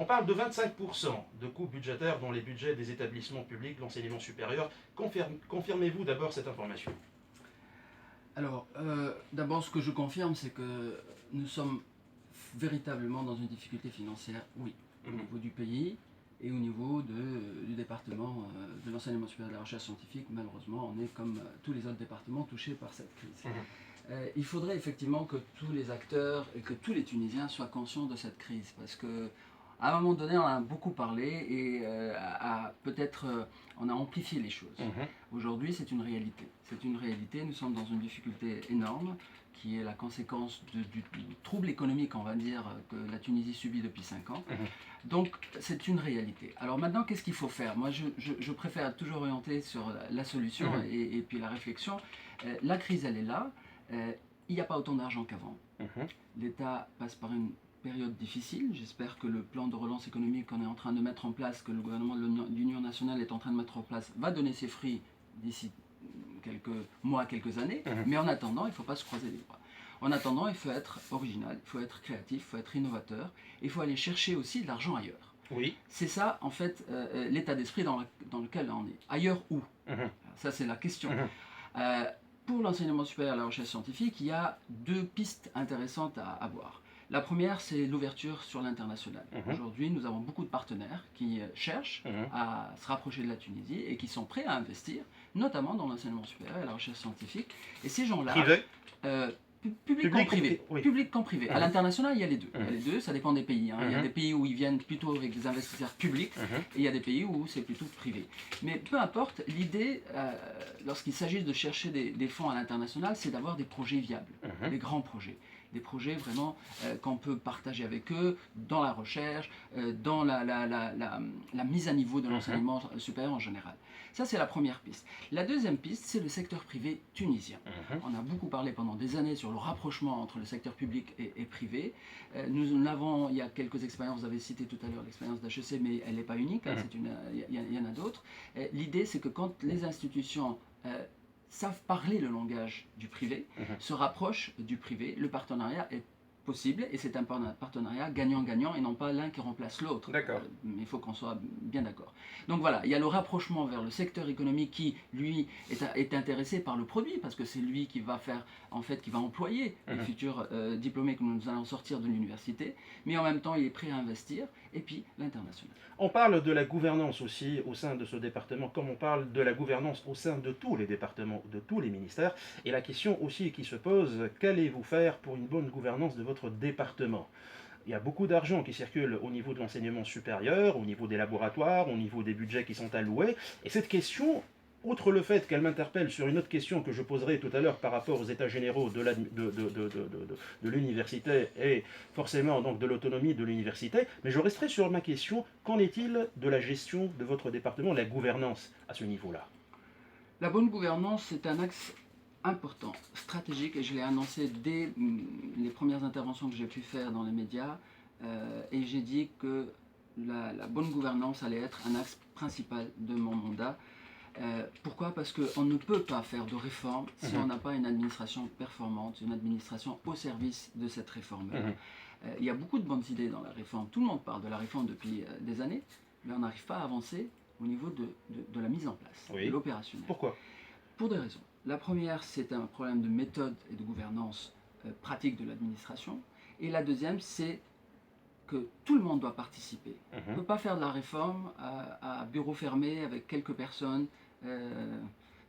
On parle de 25% de coûts budgétaires dans les budgets des établissements publics de l'enseignement supérieur. Confirmez-vous d'abord cette information? Alors, d'abord, ce que je confirme, c'est que nous sommes véritablement dans une difficulté financière, oui, au niveau du pays et au niveau du département de l'enseignement supérieur et de la recherche scientifique. Malheureusement, on est comme tous les autres départements touchés par cette crise. Il faudrait effectivement que tous les acteurs et que tous les Tunisiens soient conscients de cette crise, parce que à un moment donné, on a beaucoup parlé et peut-être on a amplifié les choses. Aujourd'hui, c'est une réalité. C'est une réalité. Nous sommes dans une difficulté énorme qui est la conséquence du trouble économique, on va dire, que la Tunisie subit depuis 5 ans. Donc, c'est une réalité. Alors maintenant, qu'est-ce qu'il faut faire? Moi, je préfère toujours orienter sur la solution et puis la réflexion. La crise, elle est là. Il n'y a pas autant d'argent qu'avant. L'État passe par une période difficile. J'espère que le plan de relance économique qu'on est en train de mettre en place, que le gouvernement de l'Union nationale est en train de mettre en place, va donner ses fruits d'ici quelques mois, quelques années. Mais en attendant, il ne faut pas se croiser les bras. En attendant, il faut être original, il faut être créatif, il faut être innovateur. Il faut aller chercher aussi de l'argent ailleurs. Oui. C'est ça, en fait, l'état d'esprit dans lequel on est. Ailleurs où? Ça, c'est la question. Pour l'enseignement supérieur et la recherche scientifique, il y a 2 pistes intéressantes à voir. La première, c'est l'ouverture sur l'international. Aujourd'hui, nous avons beaucoup de partenaires qui cherchent à se rapprocher de la Tunisie et qui sont prêts à investir, notamment dans l'enseignement supérieur et la recherche scientifique. Et ces gens-là... Privé Public comme privé. Oui. Public comme privé. À l'international, il y a les deux. Il y a les deux, ça dépend des pays. Il y a des pays où ils viennent plutôt avec des investisseurs publics et il y a des pays où c'est plutôt privé. Mais peu importe, l'idée, lorsqu'il s'agit de chercher des fonds à l'international, c'est d'avoir des projets viables, des grands projets. Des projets vraiment qu'on peut partager avec eux dans la recherche, dans la mise à niveau de l'enseignement supérieur en général. Ça, c'est la première piste. La deuxième piste, c'est le secteur privé tunisien. On a beaucoup parlé pendant des années sur le rapprochement entre le secteur public et privé. Nous l'avons, il y a quelques expériences, vous avez cité tout à l'heure l'expérience d'HEC, mais elle n'est pas unique, il y en a d'autres. L'idée, c'est que quand les institutions savent parler le langage du privé, se rapprochent du privé, le partenariat est possible et c'est un partenariat gagnant-gagnant et non pas l'un qui remplace l'autre. Mais il faut qu'on soit bien d'accord. Donc voilà, il y a le rapprochement vers le secteur économique qui, lui, est intéressé par le produit parce que c'est lui qui va faire, en fait, qui va employer les futurs diplômés que nous allons sortir de l'université, mais en même temps, il est prêt à investir, et puis l'international. On parle de la gouvernance aussi au sein de ce département, comme on parle de la gouvernance au sein de tous les départements, de tous les ministères, et la question aussi qui se pose, qu'allez-vous faire pour une bonne gouvernance de votre département? Il y a beaucoup d'argent qui circule au niveau de l'enseignement supérieur, au niveau des laboratoires, au niveau des budgets qui sont alloués. Et cette question, outre le fait qu'elle m'interpelle sur une autre question que je poserai tout à l'heure par rapport aux états généraux de l'université et forcément donc de l'autonomie de l'université, mais je resterai sur ma question, qu'en est-il de la gestion de votre département, la gouvernance à ce niveau-là? La bonne gouvernance, c'est un axe important, stratégique, et je l'ai annoncé dès les premières interventions que j'ai pu faire dans les médias, et j'ai dit que la bonne gouvernance allait être un axe principal de mon mandat. Pourquoi? Parce qu'on ne peut pas faire de réforme si on n'a pas une administration performante, une administration au service de cette réforme. Il y a beaucoup de bonnes idées dans la réforme, tout le monde parle de la réforme depuis des années, mais on n'arrive pas à avancer au niveau de la mise en place, de l'opérationnel. Pourquoi? Pour des raisons. La première, c'est un problème de méthode et de gouvernance pratique de l'administration. Et la deuxième, c'est que tout le monde doit participer. On ne peut pas faire de la réforme à bureau fermé avec quelques personnes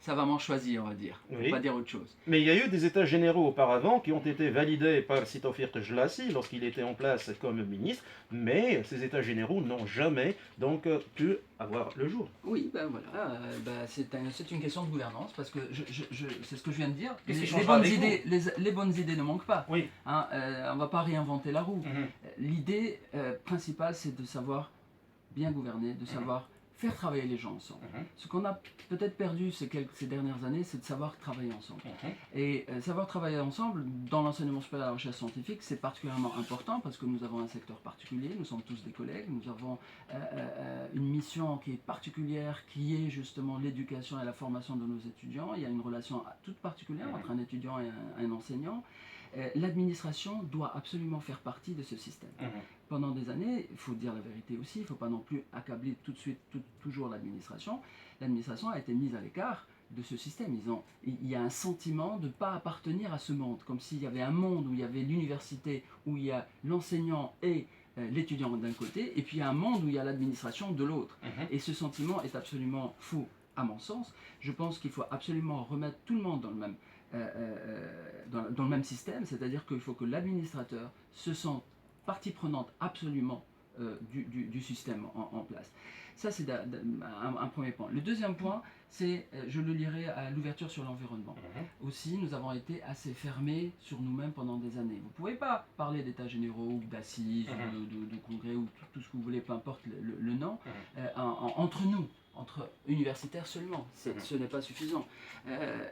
savamment choisies, on va dire. On ne peut pas dire autre chose. Mais il y a eu des états généraux auparavant qui ont été validés par Sitofir Tejlassi lorsqu'il était en place comme ministre, mais ces états généraux n'ont jamais donc pu avoir le jour. Oui, ben voilà, c'est une question de gouvernance, parce que c'est ce que je viens de dire. Les bonnes idées ne manquent pas. Oui. On ne va pas réinventer la roue. L'idée principale, c'est de savoir bien gouverner, de savoir faire travailler les gens ensemble. Ce qu'on a peut-être perdu ces dernières années, c'est de savoir travailler ensemble. Et savoir travailler ensemble, dans l'enseignement supérieur et la recherche scientifique, c'est particulièrement important parce que nous avons un secteur particulier, nous sommes tous des collègues, nous avons une mission qui est particulière, qui est justement l'éducation et la formation de nos étudiants. Il y a une relation toute particulière entre un étudiant et un enseignant. L'administration doit absolument faire partie de ce système. pendant des années, il faut dire la vérité aussi, il ne faut pas non plus accabler tout de suite toujours l'administration. L'administration a été mise à l'écart de ce système. Il y a un sentiment de ne pas appartenir à ce monde, comme s'il y avait un monde où il y avait l'université, où il y a l'enseignant et l'étudiant d'un côté, et puis il y a un monde où il y a l'administration de l'autre. Et ce sentiment est absolument fou, à mon sens. Je pense qu'il faut absolument remettre tout le monde dans le même système, c'est-à-dire qu'il faut que l'administrateur se sente partie prenante absolument du système en place. Ça, c'est un premier point. Le deuxième point, c'est, je le lirai à l'ouverture sur l'environnement. Aussi, nous avons été assez fermés sur nous-mêmes pendant des années. Vous ne pouvez pas parler d'états généraux, ou d'assises, de congrès, ou tout ce que vous voulez, peu importe le nom, entre nous, entre universitaires seulement. Ce n'est pas suffisant.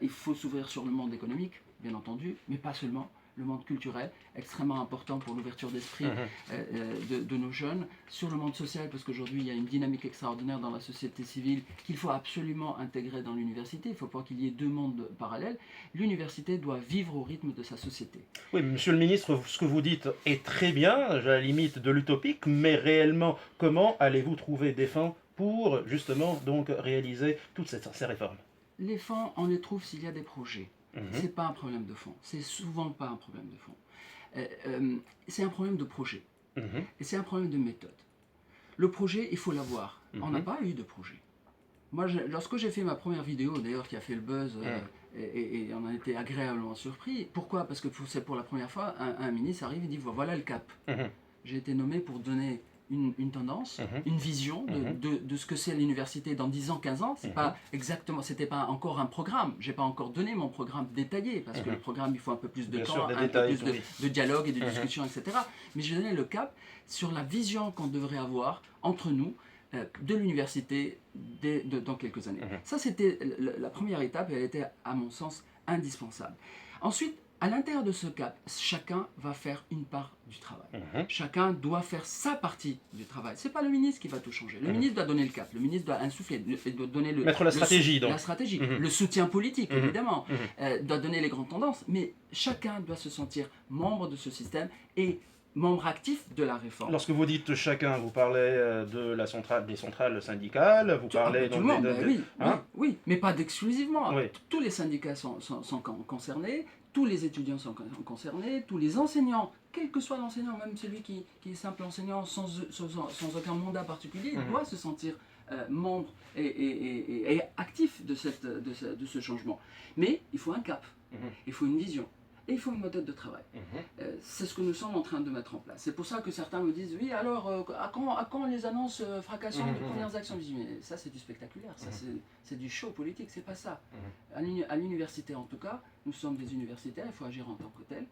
Il faut s'ouvrir sur le monde économique, bien entendu, mais pas seulement. Le monde culturel, extrêmement important pour l'ouverture d'esprit de nos jeunes, sur le monde social, parce qu'aujourd'hui il y a une dynamique extraordinaire dans la société civile qu'il faut absolument intégrer dans l'université. Il ne faut pas qu'il y ait deux mondes parallèles. L'université doit vivre au rythme de sa société. Oui, monsieur le ministre, ce que vous dites est très bien, à la limite de l'utopique, mais réellement, comment allez-vous trouver des fonds pour justement donc réaliser toutes ces réformes? Les fonds, on les trouve s'il y a des projets. C'est pas un problème de fond. C'est souvent pas un problème de fond. C'est un problème de projet. Et c'est un problème de méthode. Le projet, il faut l'avoir. On n'a pas eu de projet. Moi, lorsque j'ai fait ma première vidéo, d'ailleurs, qui a fait le buzz, et on a été agréablement surpris. Pourquoi? Parce que c'est pour la première fois, un ministre arrive et dit voilà le cap. J'ai été nommé pour donner une tendance, une vision de ce que c'est l'université dans 10 ans, 15 ans. C'est pas exactement, c'était pas encore un programme. J'ai pas encore donné mon programme détaillé, parce que le programme, il faut un peu plus de temps, un peu plus de dialogue et de discussion, etc. Mais j'ai donné le cap sur la vision qu'on devrait avoir entre nous de l'université dans quelques années. Ça, c'était la première étape, et elle était, à mon sens, indispensable. Ensuite, à l'intérieur de ce cap, chacun va faire une part du travail. Chacun doit faire sa partie du travail. Ce n'est pas le ministre qui va tout changer. Le ministre doit donner le cap, le ministre doit insuffler, doit donner mettre la stratégie. La stratégie, le soutien politique, évidemment, doit donner les grandes tendances, mais chacun doit se sentir membre de ce système et membre actif de la réforme. Lorsque vous dites chacun, vous parlez des centrales syndicales, vous parlez... Tout le monde, oui, mais pas d'exclusivement. Tous les syndicats sont concernés, tous les étudiants sont concernés, tous les enseignants, quel que soit l'enseignant, même celui qui est simple enseignant sans aucun mandat particulier, il doit se sentir membre et actif de ce changement. Mais il faut un cap, il faut une vision. Et il faut une méthode de travail. C'est ce que nous sommes en train de mettre en place. C'est pour ça que certains me disent, oui, alors, à quand les annonces fracassantes de premières actions? Je dis, mais ça, c'est du spectaculaire, ça, c'est du show politique, c'est pas ça. À l'université, en tout cas, nous sommes des universitaires, il faut agir en tant que tel.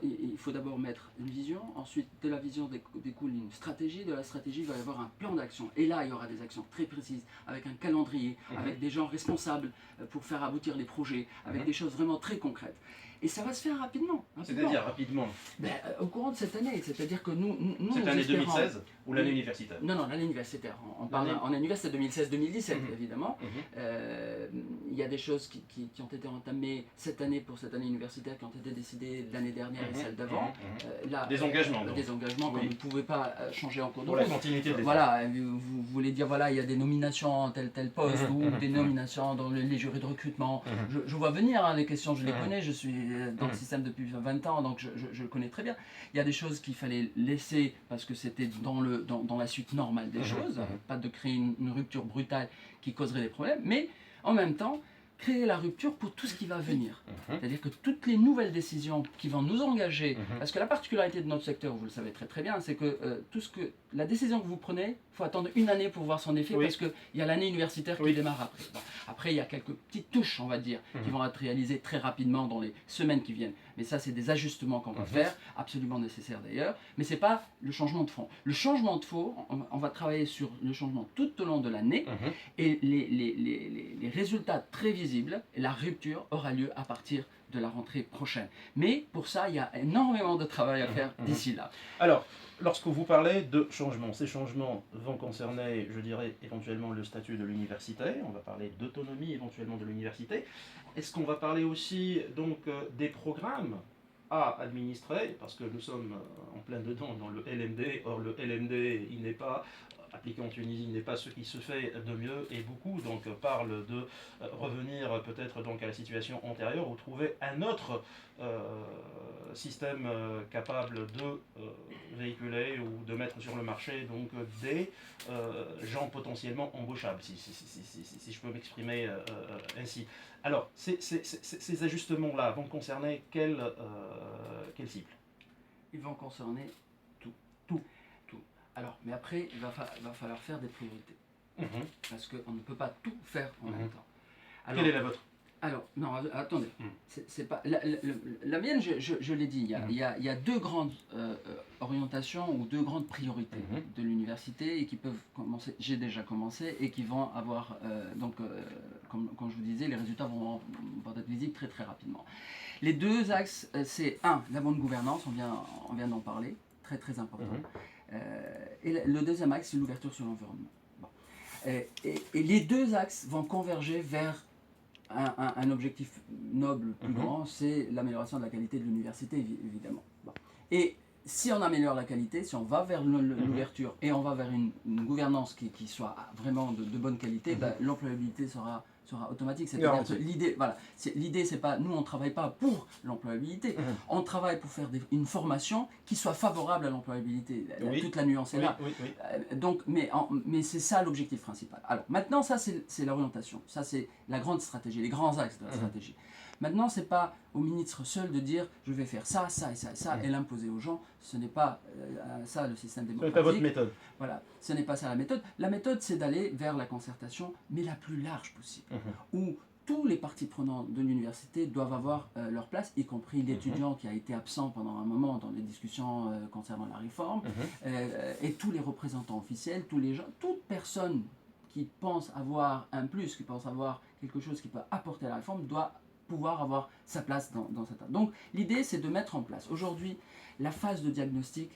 Il faut d'abord mettre une vision, ensuite, de la vision découle une stratégie, de la stratégie, il va y avoir un plan d'action. Et là, il y aura des actions très précises, avec un calendrier, avec des gens responsables pour faire aboutir les projets, avec des choses vraiment très concrètes. Et ça va se faire rapidement. C'est-à-dire rapidement au courant de cette année. C'est-à-dire que nous cette année 2016 ou l'année universitaire? Non, l'année universitaire. On parle en université 2016-2017, évidemment. Il y a des choses qui ont été entamées cette année pour cette année universitaire, qui ont été décidées l'année dernière et celle d'avant. Des engagements. Des engagements qu'on ne pouvait pas changer en cours de route. Pour la continuité de l'État. Voilà, vous voulez dire, voilà, il y a des nominations tel poste, ou des nominations dans les jurys de recrutement. Je vois venir les questions, je les connais, je suis dans le système depuis 20 ans, donc je le connais très bien. Il y a des choses qu'il fallait laisser parce que c'était dans la suite normale des choses, pas de créer une rupture brutale qui causerait des problèmes, mais en même temps, créer la rupture pour tout ce qui va venir. C'est-à-dire que toutes les nouvelles décisions qui vont nous engager, parce que la particularité de notre secteur, vous le savez très très bien, c'est que la décision que vous prenez, il faut attendre une année pour voir son effet, parce qu'il y a l'année universitaire qui démarre après. Bon, après, il y a quelques petites touches, on va dire, qui vont être réalisées très rapidement dans les semaines qui viennent. Mais ça, c'est des ajustements qu'on va faire, absolument nécessaires d'ailleurs, mais ce n'est pas le changement de fond. Le changement de fond, on va travailler sur le changement tout au long de l'année, et les résultats très visibles, et la rupture aura lieu à partir de la rentrée prochaine. Mais pour ça, il y a énormément de travail à faire d'ici là. Alors, lorsque vous parlez de changements, ces changements vont concerner, je dirais, éventuellement le statut de l'université, on va parler d'autonomie éventuellement de l'université. Est-ce qu'on va parler aussi donc des programmes à administrer, parce que nous sommes en plein dedans dans le LMD. Or, le LMD, il n'est pas appliqué en Tunisie, il n'est pas ce qui se fait de mieux, et beaucoup donc parlent de revenir peut-être donc à la situation antérieure ou trouver un autre système capable de véhiculer ou de mettre sur le marché donc des gens potentiellement embauchables, si je peux m'exprimer ainsi. Alors, ces ajustements-là vont concerner quelle cible? Ils vont concerner tout. Tout. Tout. Alors, mais après, il va falloir faire des priorités. Parce qu'on ne peut pas tout faire en même temps. Alors, quelle est la vôtre? Alors, non, attendez. C'est pas, la mienne, je l'ai dit, il y a deux grandes orientations ou deux grandes priorités de l'université et qui peuvent commencer, j'ai déjà commencé, et qui vont avoir, comme je vous disais, les résultats vont être visibles très très rapidement. Les deux axes, c'est la bonne gouvernance, on vient d'en parler, très très important. Et le deuxième axe, c'est l'ouverture sur l'environnement. Bon. Et les deux axes vont converger vers un objectif noble plus grand, c'est l'amélioration de la qualité de l'université, évidemment. Bon. Et si on améliore la qualité, si on va vers l'ouverture et on va vers une gouvernance qui soit vraiment de bonne qualité, l'employabilité sera automatique. L'idée, c'est pas, nous on ne travaille pas pour l'employabilité, on travaille pour faire une formation qui soit favorable à l'employabilité. Toute la nuance est là. Donc, mais c'est ça l'objectif principal. Alors maintenant, ça c'est l'orientation, ça c'est la grande stratégie, les grands axes de la stratégie. Maintenant, c'est pas au ministre seul de dire je vais faire ça, ça et ça et ça et l'imposer aux gens. Ce n'est pas ça le système démocratique. Ce n'est pas votre méthode. Voilà, ce n'est pas ça la méthode. La méthode, c'est d'aller vers la concertation, mais la plus large possible, où tous les parties prenantes de l'université doivent avoir leur place, y compris l'étudiant qui a été absent pendant un moment dans les discussions concernant la réforme, et tous les représentants officiels, tous les gens, toute personne qui pense avoir un plus, qui pense avoir quelque chose qui peut apporter à la réforme, doit pouvoir avoir sa place dans cette... Donc l'idée, c'est de mettre en place. Aujourd'hui, la phase de diagnostic,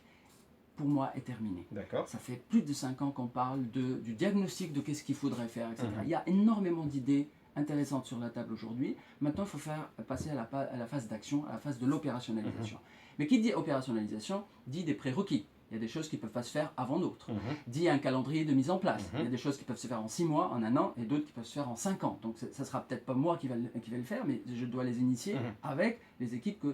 pour moi, est terminée. Ça fait plus de 5 ans qu'on parle du diagnostic de qu'est-ce qu'il faudrait faire, etc. Il y a énormément d'idées intéressantes sur la table aujourd'hui. Maintenant, il faut passer à la phase d'action, à la phase de l'opérationnalisation. Mais qui dit opérationnalisation, dit des prérequis. Il y a des choses qui ne peuvent pas se faire avant d'autres. Dit un calendrier de mise en place. Il y a des choses qui peuvent se faire en 6 mois, en 1 an, et d'autres qui peuvent se faire en 5 ans. Donc ça ne sera peut-être pas moi qui vais le faire, mais je dois les initier avec les équipes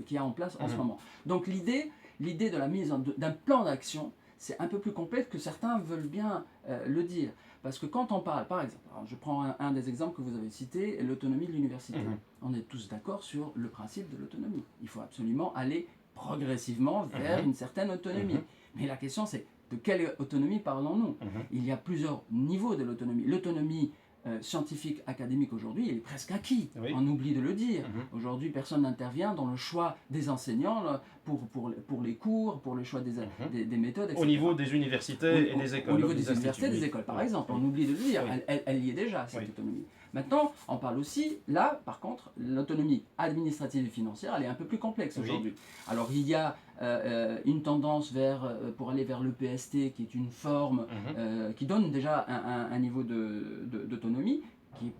qu'il y a en place en ce moment. Donc l'idée de la mise d'un plan d'action, c'est un peu plus complexe que certains veulent bien le dire. Parce que quand on parle, par exemple, je prends un des exemples que vous avez cité, l'autonomie de l'université. On est tous d'accord sur le principe de l'autonomie. Il faut absolument aller progressivement vers une certaine autonomie. Mais la question, c'est de quelle autonomie parlons-nous? Il y a plusieurs niveaux de l'autonomie. L'autonomie scientifique, académique aujourd'hui, il est presque acquis. On oublie de le dire. Aujourd'hui, personne n'intervient dans le choix des enseignants pour les cours, pour le choix des méthodes, etc. Au niveau des universités et des écoles. Au niveau des universités et des écoles, par exemple. On oublie de le dire. Elle y est déjà, cette autonomie. Maintenant, on parle aussi, là, par contre, l'autonomie administrative et financière, elle est un peu plus complexe aujourd'hui. Alors, il y a une tendance pour aller vers le PST, qui est une forme qui donne déjà un niveau d'autonomie qui est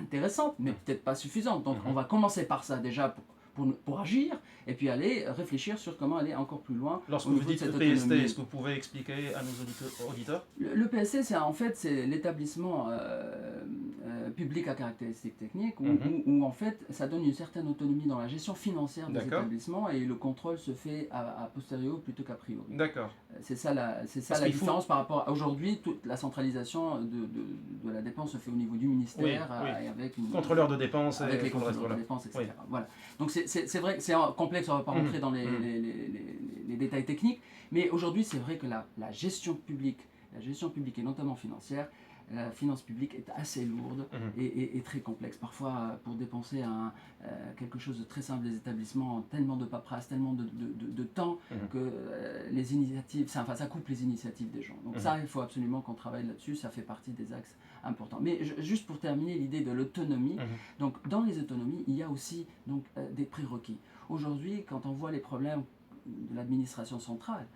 intéressante, mais peut-être pas suffisante. Donc, on va commencer par ça déjà pour agir, et puis aller réfléchir sur comment aller encore plus loin. Lorsque vous dites le PST, est-ce que vous pouvez expliquer à nos auditeurs? Le PST, c'est l'établissement public à caractéristiques techniques, où en fait, ça donne une certaine autonomie dans la gestion financière des établissements, et le contrôle se fait a posteriori plutôt qu'a priori. D'accord. C'est ça la différence par rapport à aujourd'hui. Toute la centralisation de la dépense se fait au niveau du ministère, et avec une contrôleur de dépenses, avec les contrôleurs de dépenses, etc. Voilà. Donc c'est vrai que c'est complexe, on ne va pas rentrer dans les détails techniques, mais aujourd'hui c'est vrai que la gestion publique et notamment financière, la finance publique est assez lourde et très complexe. Parfois, pour dépenser quelque chose de très simple, les établissements ont tellement de paperasse, tellement de temps que les initiatives, ça coupe les initiatives des gens. Donc ça, il faut absolument qu'on travaille là-dessus, ça fait partie des axes importants. Mais juste pour terminer l'idée de l'autonomie, donc dans les autonomies, il y a aussi des prérequis. Aujourd'hui, quand on voit les problèmes de l'administration centrale,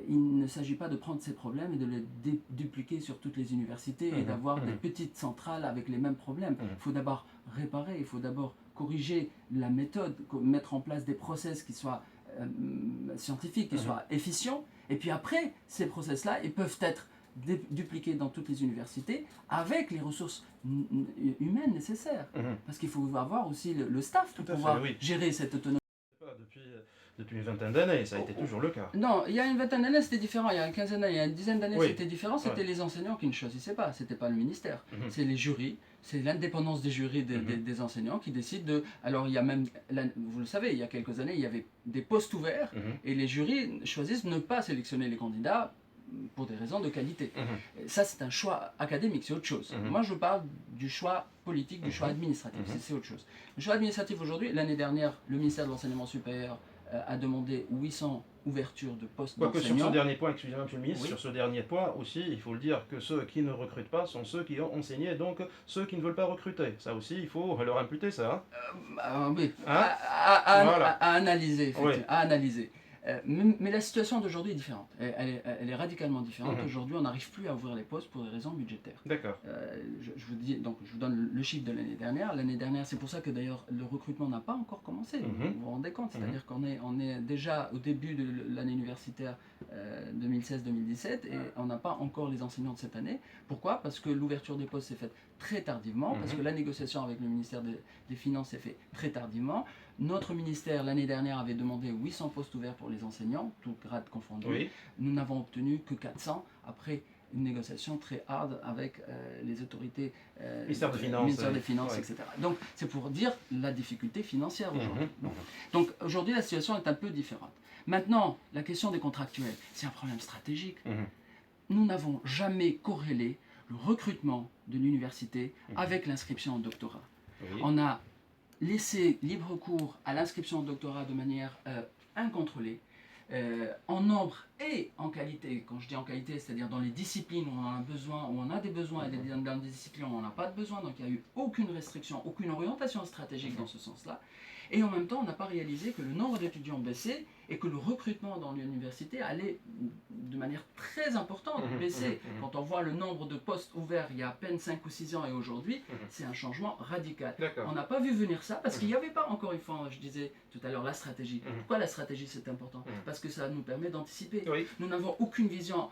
il ne s'agit pas de prendre ces problèmes et de les dupliquer sur toutes les universités et d'avoir des petites centrales avec les mêmes problèmes. Il faut d'abord réparer, il faut d'abord corriger la méthode, mettre en place des process qui soient scientifiques, qui soient efficients. Et puis après, ces process-là, ils peuvent être dupliqués dans toutes les universités avec les ressources humaines nécessaires. Parce qu'il faut avoir aussi le staff pour pouvoir gérer cette autonomie. Depuis une vingtaine d'années, ça a été toujours le cas. Non, il y a une vingtaine d'années, c'était différent. Il y a une quinzaine d'années, il y a une dizaine d'années, c'était différent. C'était les enseignants qui ne choisissaient pas. C'était pas le ministère. C'est les jurys. C'est l'indépendance des jurys des enseignants qui décident de... Alors, il y a même... Vous le savez, il y a quelques années, il y avait des postes ouverts et les jurys choisissent de ne pas sélectionner les candidats pour des raisons de qualité. Ça, c'est un choix académique, c'est autre chose. Moi, je parle du choix politique, du choix administratif, c'est autre chose. Le choix administratif aujourd'hui, l'année dernière, le ministère de l'Enseignement supérieur a demandé 800 ouvertures de postes d'enseignants. Sur ce dernier point, excusez-moi monsieur le ministre, sur ce dernier point aussi, il faut le dire que ceux qui ne recrutent pas sont ceux qui ont enseigné, donc ceux qui ne veulent pas recruter. Ça aussi, il faut leur imputer ça. Oui, à analyser, effectivement, à analyser. Mais la situation d'aujourd'hui est différente. Elle est radicalement différente. Aujourd'hui, on n'arrive plus à ouvrir les postes pour des raisons budgétaires. D'accord. Je vous donne le chiffre de l'année dernière. L'année dernière, c'est pour ça que d'ailleurs le recrutement n'a pas encore commencé. Vous vous rendez compte, c'est-à-dire qu'on est déjà au début de l'année universitaire 2016-2017 et on n'a pas encore les enseignants de cette année. Pourquoi? Parce que l'ouverture des postes s'est faite très tardivement, parce que la négociation avec le ministère des Finances s'est faite très tardivement. Notre ministère, l'année dernière, avait demandé 800 postes ouverts pour les enseignants, tous grades confondus. Nous n'avons obtenu que 400 après une négociation très hard avec les autorités ministère des Finances, etc. Donc, c'est pour dire la difficulté financière aujourd'hui. Donc, aujourd'hui, la situation est un peu différente. Maintenant, la question des contractuels, c'est un problème stratégique. Nous n'avons jamais corrélé le recrutement de l'université avec l'inscription au doctorat. On a laissé libre cours à l'inscription au doctorat de manière incontrôlée, en nombre et en qualité. Quand je dis en qualité, c'est-à-dire dans les disciplines où on a besoin, où on a des besoins, et dans des disciplines où on n'a pas de besoin, donc il n'y a eu aucune restriction, aucune orientation stratégique dans ce sens-là. Et en même temps, on n'a pas réalisé que le nombre d'étudiants baissait et que le recrutement dans l'université allait de manière très importante baisser. Quand on voit le nombre de postes ouverts il y a à peine 5 ou 6 ans et aujourd'hui, c'est un changement radical. On n'a pas vu venir ça parce qu'il n'y avait pas, encore une fois, je disais tout à l'heure, la stratégie. Pourquoi la stratégie c'est important? Parce que ça nous permet d'anticiper. Nous n'avons aucune vision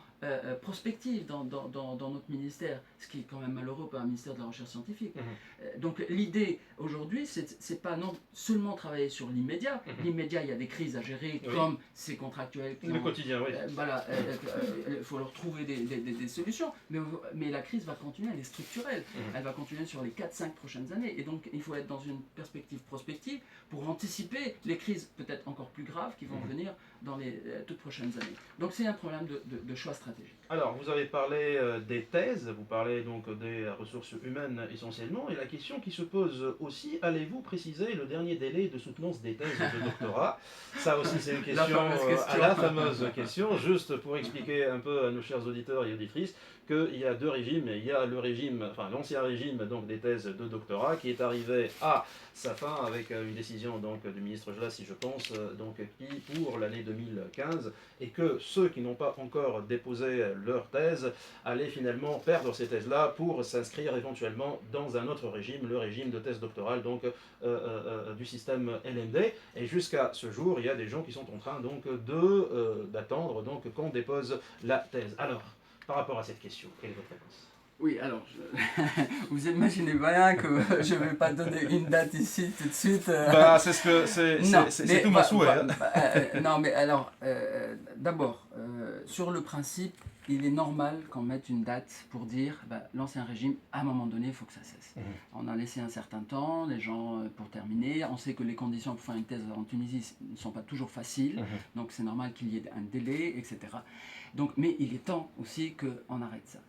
prospective dans notre ministère, ce qui est quand même malheureux pour un ministère de la recherche scientifique. Donc l'idée aujourd'hui, c'est pas non seulement travailler sur l'immédiat. L'immédiat, il y a des crises à gérer, comme ces contractuels. Le quotidien, voilà, il faut leur trouver des solutions. Mais la crise va continuer, elle est structurelle. Elle va continuer sur les 4-5 prochaines années. Et donc, il faut être dans une perspective prospective pour anticiper les crises peut-être encore plus graves qui vont venir dans les toutes prochaines années. Donc, c'est un problème de choix stratégique. Alors, vous avez parlé des thèses, vous parlez donc des ressources humaines essentiellement, et la question qui se pose aussi, allez-vous préciser le dernier délai de soutenance des thèses de doctorat? Ça aussi, c'est une question, la fameuse question, juste pour expliquer un peu à nos chers auditeurs et auditrices qu'il y a deux régimes. Il y a le régime, enfin l'ancien régime donc des thèses de doctorat qui est arrivé à sa fin avec une décision donc du ministre Gelas, si je pense, donc qui pour l'année 2015, et que ceux qui n'ont pas encore déposé leur thèse allaient finalement perdre ces thèses-là pour s'inscrire éventuellement dans un autre régime, le régime de thèse doctorale donc du système LMD. Et jusqu'à ce jour, il y a des gens qui sont en train donc d'attendre donc qu'on dépose la thèse. Alors, par rapport à cette question, quelle est votre réponse? Oui, alors, vous imaginez bien que je ne vais pas donner une date ici tout de suite. C'est tout mon souhait. Non, mais alors, d'abord, sur le principe, il est normal qu'on mette une date pour dire l'ancien régime, à un moment donné, il faut que ça cesse. On a laissé un certain temps, les gens, pour terminer. On sait que les conditions pour faire une thèse en Tunisie ne sont pas toujours faciles, donc c'est normal qu'il y ait un délai, etc. Donc, mais il est temps aussi qu'on arrête ça.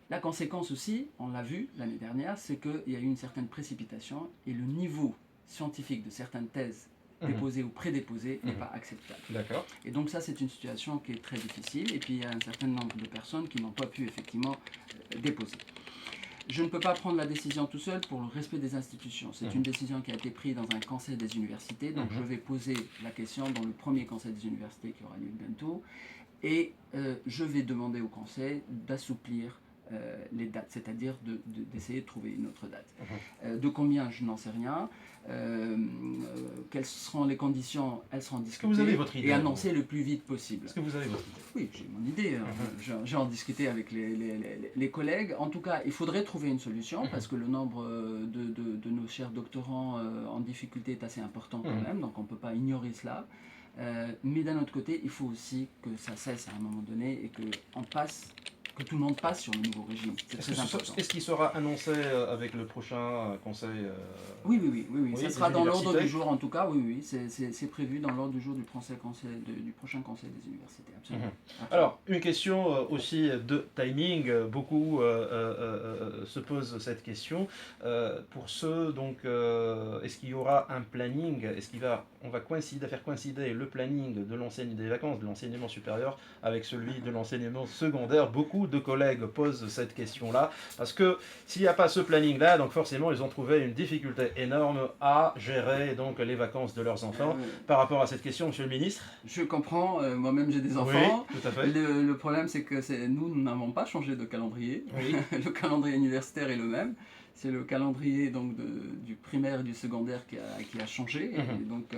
La conséquence aussi, on l'a vu l'année dernière, c'est qu'il y a eu une certaine précipitation et le niveau scientifique de certaines thèses déposées ou prédéposées n'est pas acceptable. D'accord. Et donc ça, c'est une situation qui est très difficile. Et puis il y a un certain nombre de personnes qui n'ont pas pu effectivement déposer. Je ne peux pas prendre la décision tout seul pour le respect des institutions. C'est une décision qui a été prise dans un conseil des universités. Donc je vais poser la question dans le premier conseil des universités qui aura lieu bientôt. Et je vais demander au conseil d'assouplir les dates, c'est-à-dire d'essayer de trouver une autre date. De combien, je n'en sais rien. Quelles seront les conditions, elles seront discutées. Est-ce que vous avez votre idée, et annoncées le plus vite possible. Est-ce que vous avez votre idée? Oui, j'ai mon idée. J'ai en discuté avec les collègues. En tout cas, il faudrait trouver une solution parce que le nombre de nos chers doctorants en difficulté est assez important quand même, donc on ne peut pas ignorer cela. Mais d'un autre côté, il faut aussi que ça cesse à un moment donné et que tout le monde passe sur le nouveau régime. C'est très important. Est-ce qu'il sera annoncé avec le prochain conseil Oui. Ça sera dans l'ordre du jour en tout cas. Oui. C'est prévu dans l'ordre du jour du prochain conseil des universités. Absolument. Alors, une question aussi de timing. Beaucoup se posent cette question. Pour ceux, donc, est-ce qu'il y aura un planning? Est-ce on va faire coïncider le planning de l'enseignement des vacances de l'enseignement supérieur avec celui de l'enseignement secondaire? Beaucoup de collègues posent cette question-là, parce que s'il n'y a pas ce planning-là, donc forcément ils ont trouvé une difficulté énorme à gérer donc les vacances de leurs enfants. Par rapport à cette question, monsieur le ministre? Je comprends, moi-même j'ai des enfants. Oui, tout à fait. Le problème c'est que nous n'avons pas changé de calendrier. Oui. Le calendrier universitaire est le même. C'est le calendrier donc, du primaire et du secondaire qui a changé. Et donc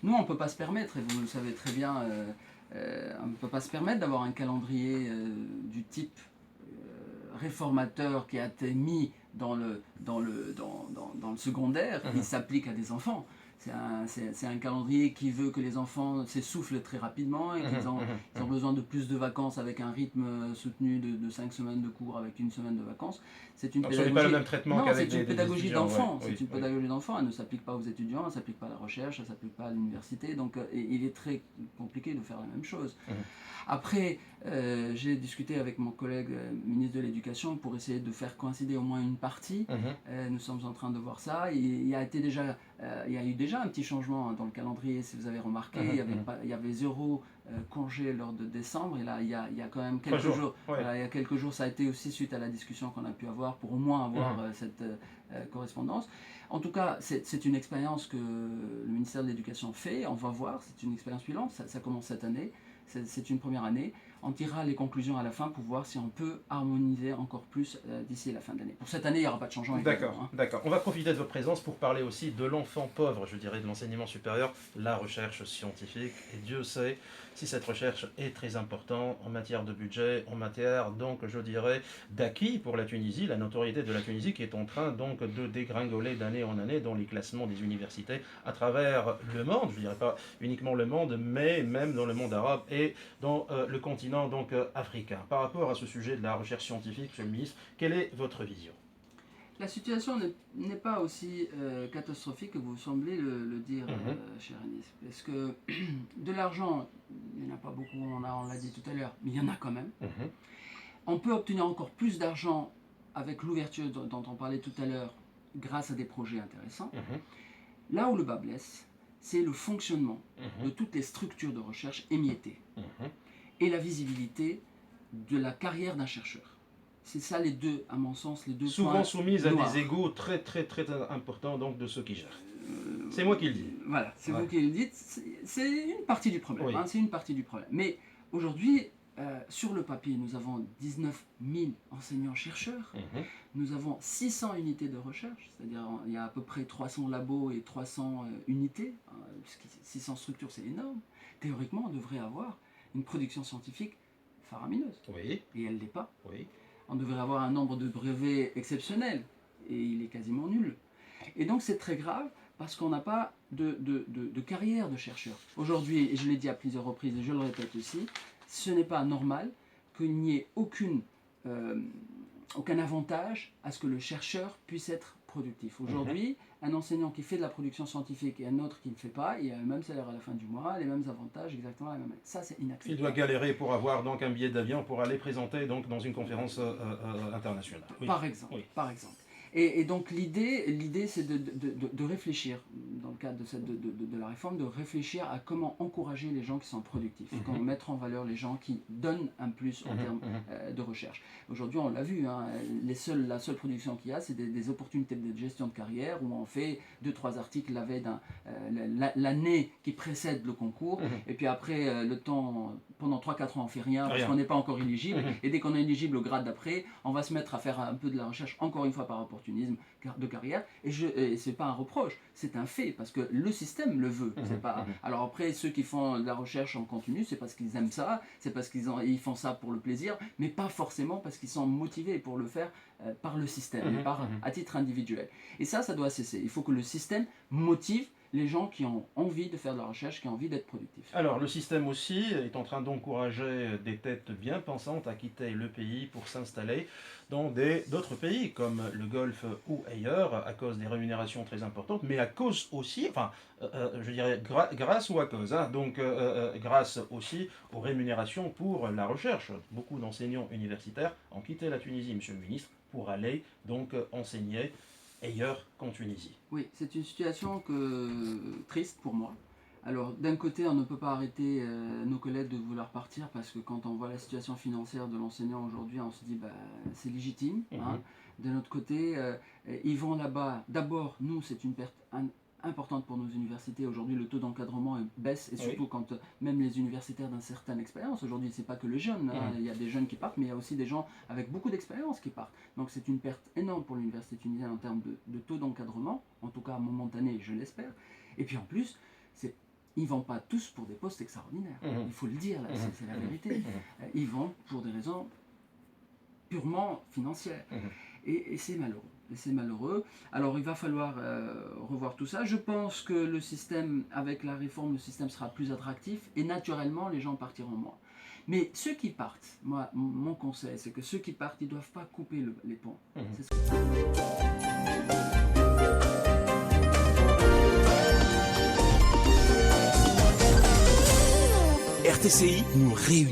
nous on ne peut pas se permettre, et vous le savez très bien, on ne peut pas se permettre d'avoir un calendrier du type réformateur qui a été mis dans le secondaire, qui s'applique à des enfants. C'est un calendrier qui veut que les enfants s'essoufflent très rapidement et qu'ils ont besoin de plus de vacances avec un rythme soutenu de 5 semaines de cours avec une semaine de vacances. C'est une pédagogie. Pas le même traitement qu'avec c'est une pédagogie d'enfant. Ouais, c'est une pédagogie d'enfant. Elle ne s'applique pas aux étudiants, elle ne s'applique pas à la recherche, elle ne s'applique pas à l'université. Donc il est très compliqué de faire la même chose. Après, j'ai discuté avec mon collègue ministre de l'Éducation pour essayer de faire coïncider au moins une partie. Nous sommes en train de voir ça. Il y a eu déjà un petit changement dans le calendrier, si vous avez remarqué. Il y avait 0 congé lors de décembre. Et là, il y a quand même quelques jours. Il y a quelques jours, ça a été aussi suite à la discussion qu'on a pu avoir pour au moins avoir cette correspondance. En tout cas, c'est une expérience que le ministère de l'Éducation fait. On va voir, c'est une expérience suivante. Ça commence cette année. C'est une première année. On tirera les conclusions à la fin pour voir si on peut harmoniser encore plus d'ici la fin de l'année. Pour cette année, il n'y aura pas de changement. D'accord. On va profiter de votre présence pour parler aussi de l'enfant pauvre, je dirais, de l'enseignement supérieur, la recherche scientifique. Et Dieu sait si cette recherche est très importante en matière de budget, en matière, donc, je dirais, d'acquis pour la Tunisie, la notoriété de la Tunisie qui est en train donc de dégringoler d'année en année dans les classements des universités à travers le monde. Je ne dirais pas uniquement le monde, mais même dans le monde arabe et dans le continent donc africain. Par rapport à ce sujet de la recherche scientifique, monsieur le ministre, quelle est votre vision? La situation n'est pas aussi catastrophique que vous semblez le dire, cher Anis. Parce que de l'argent, il n'y en a pas beaucoup, on l'a dit tout à l'heure, mais il y en a quand même. On peut obtenir encore plus d'argent avec l'ouverture dont on parlait tout à l'heure, grâce à des projets intéressants. Là où le bas blesse, c'est le fonctionnement de toutes les structures de recherche émiettées et la visibilité de la carrière d'un chercheur. C'est ça les deux, à mon sens, les deux souvent points soumises à noirs. des égos très importants donc de ceux qui gèrent. C'est moi qui le dis. Voilà, c'est vous qui le dites. C'est une partie du problème. C'est une partie du problème. Mais aujourd'hui, sur le papier, nous avons 19 000 enseignants-chercheurs. Nous avons 600 unités de recherche, c'est-à-dire il y a à peu près 300 labos et 300 unités. 600 structures, c'est énorme. Théoriquement, on devrait avoir une production scientifique faramineuse. Oui. Et elle ne l'est pas. Oui. On devrait avoir un nombre de brevets exceptionnel, et il est quasiment nul. Et donc c'est très grave, parce qu'on n'a pas de carrière de chercheur. Aujourd'hui, et je l'ai dit à plusieurs reprises, et je le répète aussi, ce n'est pas normal qu'il n'y ait aucun avantage à ce que le chercheur puisse être productif. Aujourd'hui, un enseignant qui fait de la production scientifique et un autre qui ne le fait pas, il a le même salaire à la fin du mois, les mêmes avantages, exactement la même. Ça, c'est inacceptable. Il doit galérer pour avoir donc un billet d'avion pour aller présenter donc dans une conférence internationale. Par exemple. Et donc l'idée c'est de réfléchir, dans le cadre de la réforme, de réfléchir à comment encourager les gens qui sont productifs, comment mettre en valeur les gens qui donnent un plus en termes de recherche. Aujourd'hui, on l'a vu, hein, la seule production qu'il y a, c'est des opportunités de gestion de carrière où on fait 2-3 articles la veille l'année qui précède le concours, et puis après le temps, pendant 3-4 ans, on ne fait rien parce qu'on n'est pas encore éligible, et dès qu'on est éligible au grade d'après, on va se mettre à faire un peu de la recherche, encore une fois par opportunisme de carrière, et c'est pas un reproche, c'est un fait, parce que le système le veut. C'est pas... Alors après, ceux qui font de la recherche en continu, c'est parce qu'ils aiment ça, c'est parce qu'ils font ça pour le plaisir, mais pas forcément parce qu'ils sont motivés pour le faire par le système, mais à titre individuel. Et ça doit cesser. Il faut que le système motive les gens qui ont envie de faire de la recherche, qui ont envie d'être productifs. Alors, le système aussi est en train d'encourager des têtes bien pensantes à quitter le pays pour s'installer dans d'autres pays, comme le Golfe ou ailleurs, à cause des rémunérations très importantes, mais à cause aussi, enfin, je dirais grâce ou à cause, hein, donc grâce aussi aux rémunérations pour la recherche. Beaucoup d'enseignants universitaires ont quitté la Tunisie, monsieur le ministre, pour aller donc enseigner ailleurs qu'en Tunisie. Oui, c'est une situation triste pour moi. Alors, d'un côté, on ne peut pas arrêter nos collègues de vouloir partir parce que quand on voit la situation financière de l'enseignant aujourd'hui, on se dit c'est légitime. Hein. D'un autre côté, ils vont là-bas. D'abord, nous, c'est une perte importante pour nos universités. Aujourd'hui, le taux d'encadrement baisse, et surtout quand même les universitaires d'une certaine expérience. Aujourd'hui, c'est pas que les jeunes, hein. Il y a des jeunes qui partent, mais il y a aussi des gens avec beaucoup d'expérience qui partent. Donc c'est une perte énorme pour l'université tunisienne en termes de taux d'encadrement, en tout cas momentané, je l'espère. Et puis en plus, ils ne vont pas tous pour des postes extraordinaires. Il faut le dire, là, c'est la vérité. Ils vont pour des raisons purement financières. Et c'est malheureux. C'est malheureux. Alors il va falloir revoir tout ça. Je pense que le système, avec la réforme, le système sera plus attractif et naturellement les gens partiront moins. Mais ceux qui partent, moi, mon conseil, c'est que ceux qui partent, ils ne doivent pas couper les ponts. C'est ce RTCI nous réunit.